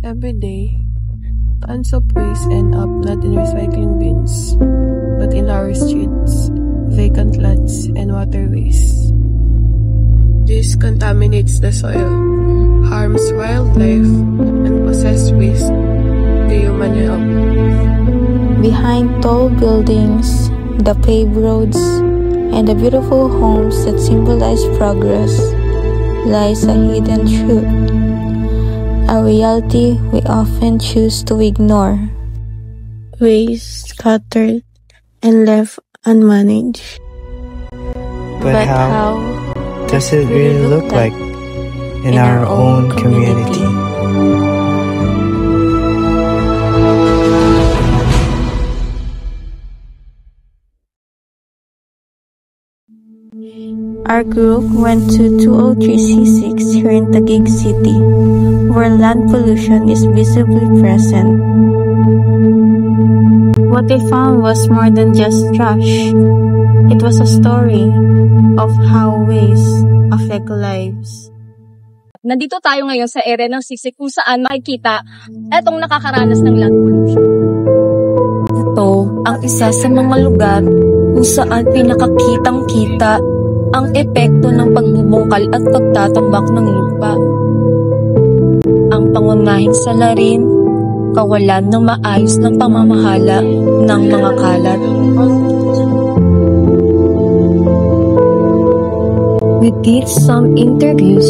Every day, tons of waste end up not in recycling bins, but in our streets, vacant lots, and waterways. This contaminates the soil, harms wildlife, and possesses waste to human health. Behind tall buildings, the paved roads, and the beautiful homes that symbolize progress lies a hidden truth, a reality we often choose to ignore. Waste scattered and left unmanaged. But how does it really look like in our own community? Our group went to 203C6 here in Taguig City, where land pollution is visibly present. What they found was more than just trash. It was a story of how waste affect lives. Nandito tayo ngayon sa area ng Sisig kung saan makikita etong nakakaranas ng land pollution. Ito ang isa sa mga lugar kung saan pinakakitang-kita ang epekto ng pagbubungkal at pagtatambak ng lupa. Ang pangunahing salarin, kawalan ng maayos ng pamamahala ng mga kalat. We did some interviews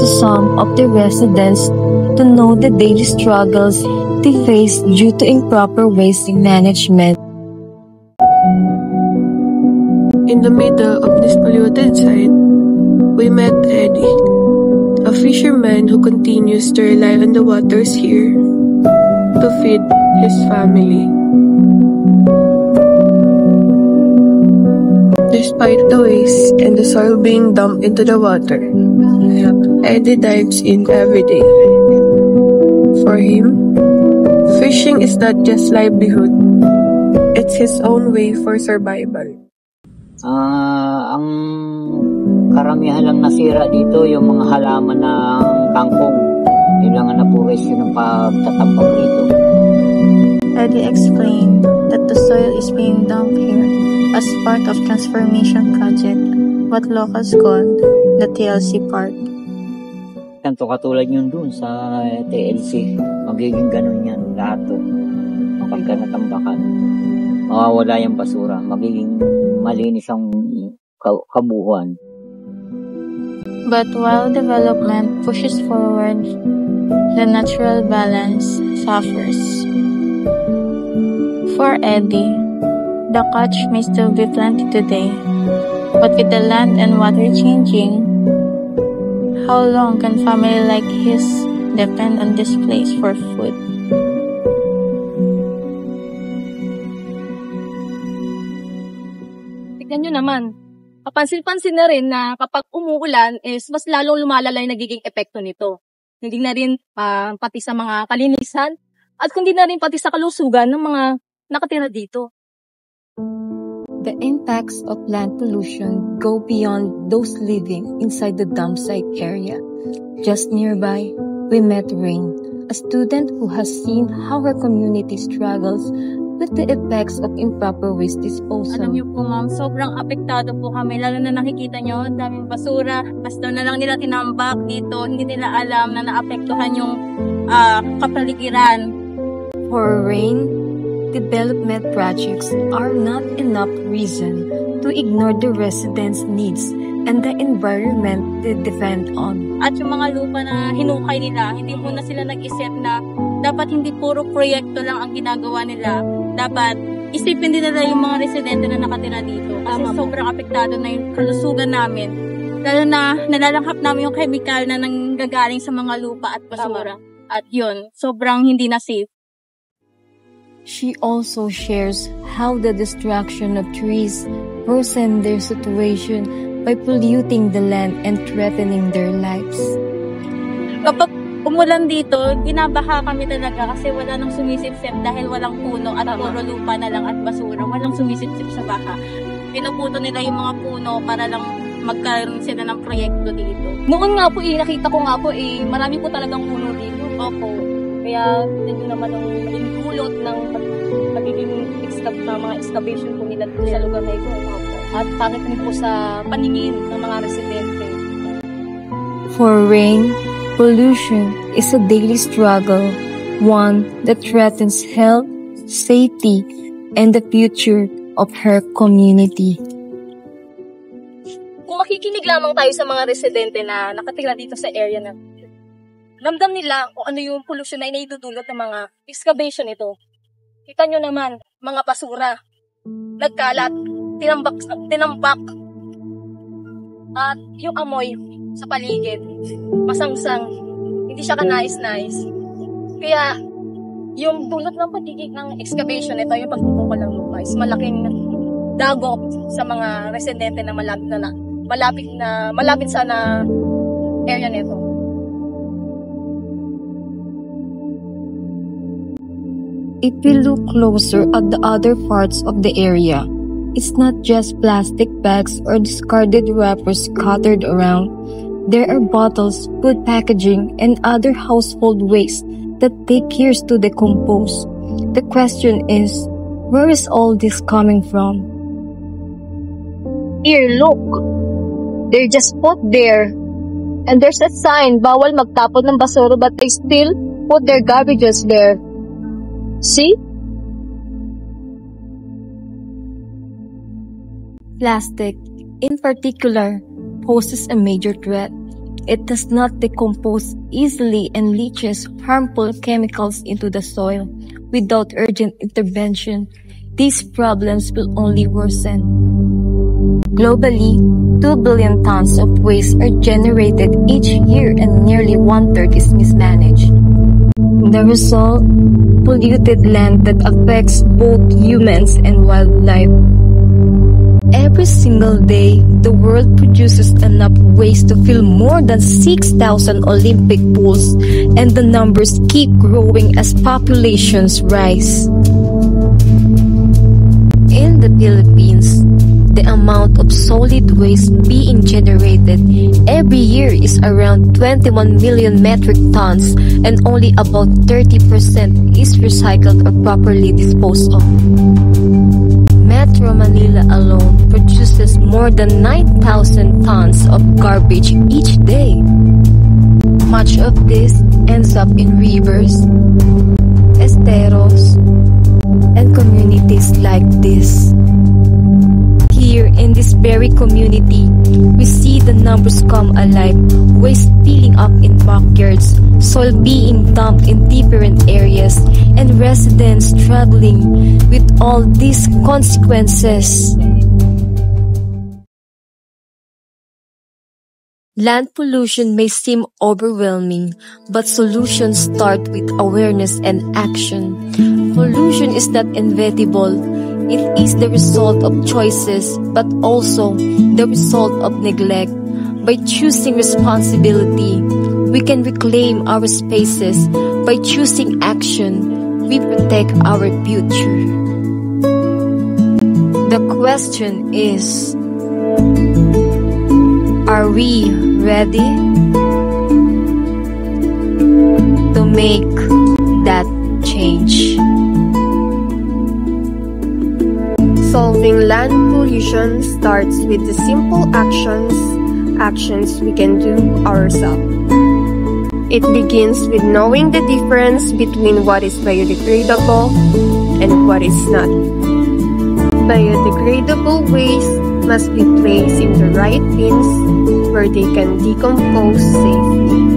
to some of the residents to know the daily struggles they face due to improper waste management. In the middle of this polluted site, we met Eddie, a fisherman who continues to rely on the waters here to feed his family. Despite the waste and the soil being dumped into the water, Eddie dives in every day. For him, fishing is not just livelihood, it's his own way for survival. Ang karamihan lang nasira dito yung mga halaman ng kangkong. Kailangan na po yun ang pagtatambak rito. Eddie explained that the soil is being dumped here as part of transformation project, what locals call the TLC Park. Kanto katulad yun dun sa TLC. Magiging ganun yan lahat to. Kapag ka natambakan, mawawala yung basura. Magiging malinis ang kabuuan. But while development pushes forward, the natural balance suffers. For Eddie, the catch may still be plenty today, but with the land and water changing, how long can family like his depend on this place for food? Tignan nyo naman, kapansin-pansin na rin na kapag umuulan is mas lalong lumalala yung nagiging epekto nito. Hindi na rin pati sa mga kalinisan at kundi na rin pati sa kalusugan ng mga nakatira dito. The impacts of land pollution go beyond those living inside the dump site area. Just nearby, we met Rain, a student who has seen how her community struggles with the effects of improper waste disposal. Alam niyo po ma'am, sobrang apektado po kami. Lalo na nakikita niyo, daming basura. Basta na lang nila tinambak dito. Hindi nila alam na naapektuhan yung kapaligiran. For Rain, development projects are not enough reason to ignore the residents' needs and the environment they depend on. At yung mga lupa na hinukay nila, hindi muna sila nag-isip na dapat hindi puro proyekto lang ang ginagawa nila. Dapat isipin din nila yung mga residente na nakatira dito. Kasi sobrang apektado na yung kalusugan namin. Lalo na nalalanghap namin yung chemical na nanggagaling sa mga lupa at basura. At yun, sobrang hindi na safe. She also shares how the destruction of trees worsen their situation by polluting the land and threatening their lives. Kapag umulan dito, binabaha kami talaga kasi wala nang sumisipsip dahil walang puno at puro lupa na lang at basura. Walang sumisipsip sa baha. Pinuputo nila yung mga puno para lang magkaroon sila ng proyekto dito. Noon nga po nakita ko nga po marami po talagang puno dito. Opo. Kaya yun naman ang maging dulot ng magiging mga excavation po nila sa lugar na ito. At pangit rin po sa paningin ng mga residente. For Rain, pollution is a daily struggle, one that threatens health, safety, and the future of her community. Kung makikinig lamang tayo sa mga residente na nakatira dito sa area na ramdam nila kung ano yung pollution na inaidudulot ng mga excavation ito. Kita nyo naman, mga basura, nagkalat, tinambak, at yung amoy sa paligid, masangsang, hindi siya kanais-nais. Kaya, yung dulot ng pagiging ng excavation, ito yung pagtutungkol ng lupa, is malaking dagok sa mga residente na malapit sa area nito. If we look closer at the other parts of the area, it's not just plastic bags or discarded wrappers scattered around. There are bottles, food packaging, and other household waste that take years to decompose. The question is, where is all this coming from? Here, look! They're just put there. And there's a sign, bawal magtapon ng basura, but they still put their garbages there. See? Plastic, in particular, poses a major threat. It does not decompose easily and leaches harmful chemicals into the soil. Without urgent intervention, these problems will only worsen. Globally, 2 billion tons of waste are generated each year and nearly 1/3 is mismanaged. The result, polluted land that affects both humans and wildlife. Every single day, the world produces enough waste to fill more than 6,000 Olympic pools, and the numbers keep growing as populations rise. In the Philippines, the amount of solid waste being generated every year is around 21 million metric tons, and only about 30% is recycled or properly disposed of. Metro Manila alone produces more than 9,000 tons of garbage each day. Much of this ends up in rivers, esteros, and communities like this. Here in this very community, we see the numbers come alive, waste piling up in backyards, soil being dumped in different areas, and residents struggling with all these consequences. Land pollution may seem overwhelming, but solutions start with awareness and action. Pollution is not inevitable. It is the result of choices, but also the result of neglect. By choosing responsibility, we can reclaim our spaces. By choosing action, we protect our future. The question is, are we ready to make that change? Solving land pollution starts with the simple actions we can do ourselves. It begins with knowing the difference between what is biodegradable and what is not. Biodegradable waste must be placed in the right bins where they can decompose safely.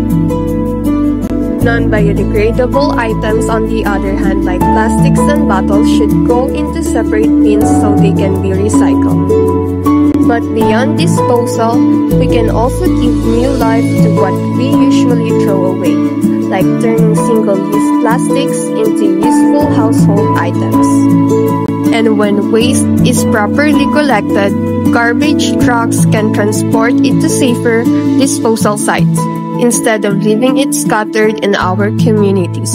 Non-biodegradable items, on the other hand, like plastics and bottles, should go into separate bins so they can be recycled. But beyond disposal, we can also give new life to what we usually throw away, like turning single-use plastics into useful household items. And when waste is properly collected, garbage trucks can transport it to safer disposal sites, instead of leaving it scattered in our communities.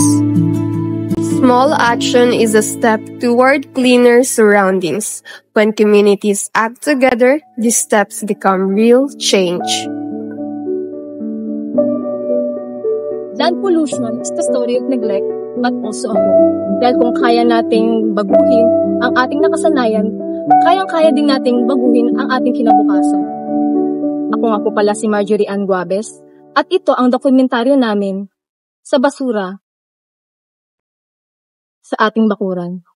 Small action is a step toward cleaner surroundings. When communities act together, these steps become real change. Land pollution is the story of neglect but also of hope. Dahil kung kaya nating baguhin ang ating nakasanayan, kayang-kaya din nating baguhin ang ating kinabukasan. Ako nga po pala si Marjorie Ann Guabes at ito ang dokumentaryo namin sa basura sa ating bakuran.